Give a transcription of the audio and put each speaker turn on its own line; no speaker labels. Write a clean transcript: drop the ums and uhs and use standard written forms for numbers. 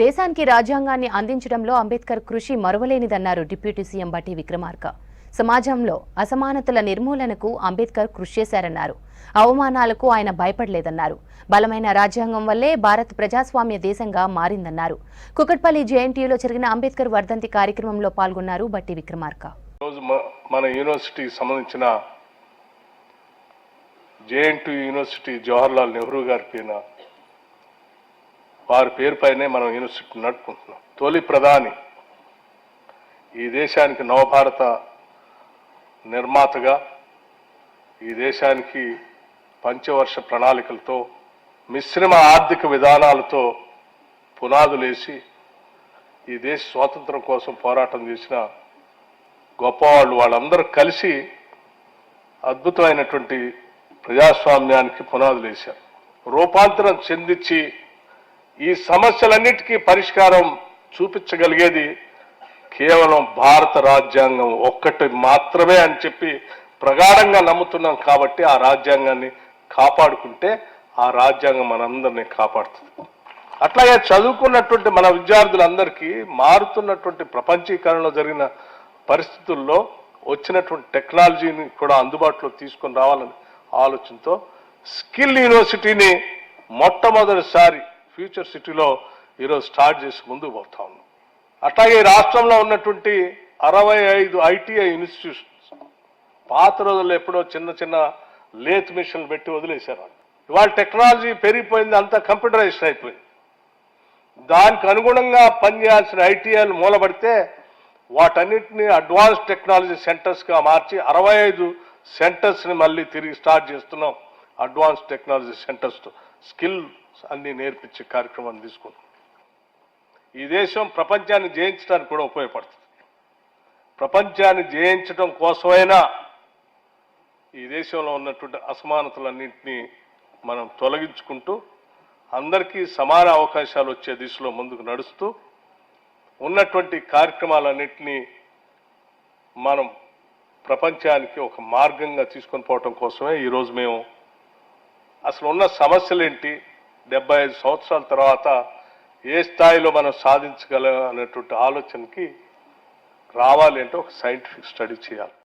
దేశానికి రాజ్యాంగాన్ని అందించడంలో అంబేద్కర్ కృషి మరువలేనిదన్నారు డిప్యూటీ సీఎం బట్టి విక్రమార్క. సమాజంలో అసమానతల నిర్మూలనకు అంబేద్కర్ కృషి చేశారన్నారు. అవమానాలకు ఆయన భయపడలేదన్నారు. బలమైన రాజ్యాంగం వల్లే భారత్ ప్రజాస్వామ్య దేశంగా మారిందన్నారు. కుకట్పల్లి జేఎన్టీయూలో జరిగిన అంబేద్కర్ వర్ధంతి కార్యక్రమంలో పాల్గొన్నారు బట్టి విక్రమార్క.
మన యూనివర్సిటీకి సంబంధించిన జేఎన్టీయూ యూనివర్సిటీ జవహర్లాల్ నెహ్రూ గారి పైన వారి పేరుపైనే మనం యూనివర్సిటీ నడుపుకుంటున్నాం. తొలి ప్రధాని, ఈ దేశానికి నవభారత నిర్మాతగా, ఈ దేశానికి పంచవర్ష ప్రణాళికలతో, మిశ్రమ ఆర్థిక విధానాలతో పునాదులేసి ఈ దేశ స్వాతంత్రం కోసం పోరాటం చేసిన గొప్పవాళ్ళు, వాళ్ళందరూ కలిసి అద్భుతమైనటువంటి ప్రజాస్వామ్యానికి పునాదులేశారు. రూపాంతరం చెందించి ఈ సమస్యలన్నిటికీ పరిష్కారం చూపించగలిగేది కేవలం భారత రాజ్యాంగం ఒక్కటి మాత్రమే అని చెప్పి ప్రగాఢంగా నమ్ముతున్నాం. కాబట్టి ఆ రాజ్యాంగాన్ని కాపాడుకుంటే ఆ రాజ్యాంగం మనందరినీ కాపాడుతుంది. అట్లాగే చదువుకున్నటువంటి మన విద్యార్థులందరికీ మారుతున్నటువంటి ప్రపంచీకరణలో జరిగిన పరిస్థితుల్లో వచ్చినటువంటి టెక్నాలజీని కూడా అందుబాటులో తీసుకొని రావాలని ఆలోచనతో స్కిల్ యూనివర్సిటీని మొట్టమొదటిసారి ఫ్యూచర్ సిటీలో ఈరోజు స్టార్ట్ చేసి ముందుకు పోతా ఉన్నాం. అట్లాగే రాష్ట్రంలో ఉన్నటువంటి 65 ఐటీఐ ఇన్స్టిట్యూషన్స్ పాత రోజుల్లో ఎప్పుడో చిన్న చిన్న లేత్ మిషన్లు పెట్టి వదిలేశారు. ఇవాళ టెక్నాలజీ పెరిగిపోయింది, అంతా కంప్యూటరైజ్డ్ అయిపోయింది. దానికి అనుగుణంగా పనిచేయాల్సిన ఐటీఐలు మూలబడితే వాటన్నిటిని అడ్వాన్స్ టెక్నాలజీ సెంటర్స్గా మార్చి 65 సెంటర్స్ని మళ్ళీ తిరిగి స్టార్ట్ చేస్తున్నాం. అడ్వాన్స్ టెక్నాలజీ సెంటర్స్తో స్కిల్ అన్ని నేర్పించే కార్యక్రమాన్ని తీసుకుంటాం. ఈ దేశం ప్రపంచాన్ని జయించడానికి కూడా ఉపయోగపడుతుంది. ప్రపంచాన్ని జయించడం కోసమైనా ఈ దేశంలో ఉన్నటువంటి అసమానతలన్నింటినీ మనం తొలగించుకుంటూ అందరికీ సమాన అవకాశాలు వచ్చే దిశలో ముందుకు నడుస్తూ ఉన్నటువంటి కార్యక్రమాలన్నింటినీ మనం ప్రపంచానికి ఒక మార్గంగా తీసుకొని పోవటం కోసమే ఈరోజు మేము అసలు ఉన్న సమస్యలేంటి, 75 సంవత్సరాల తర్వాత ఏ స్థాయిలో మనం సాధించగలం అనేటువంటి ఆలోచనకి రావాలి అంటే ఒక సైంటిఫిక్ స్టడీ చేయాలి.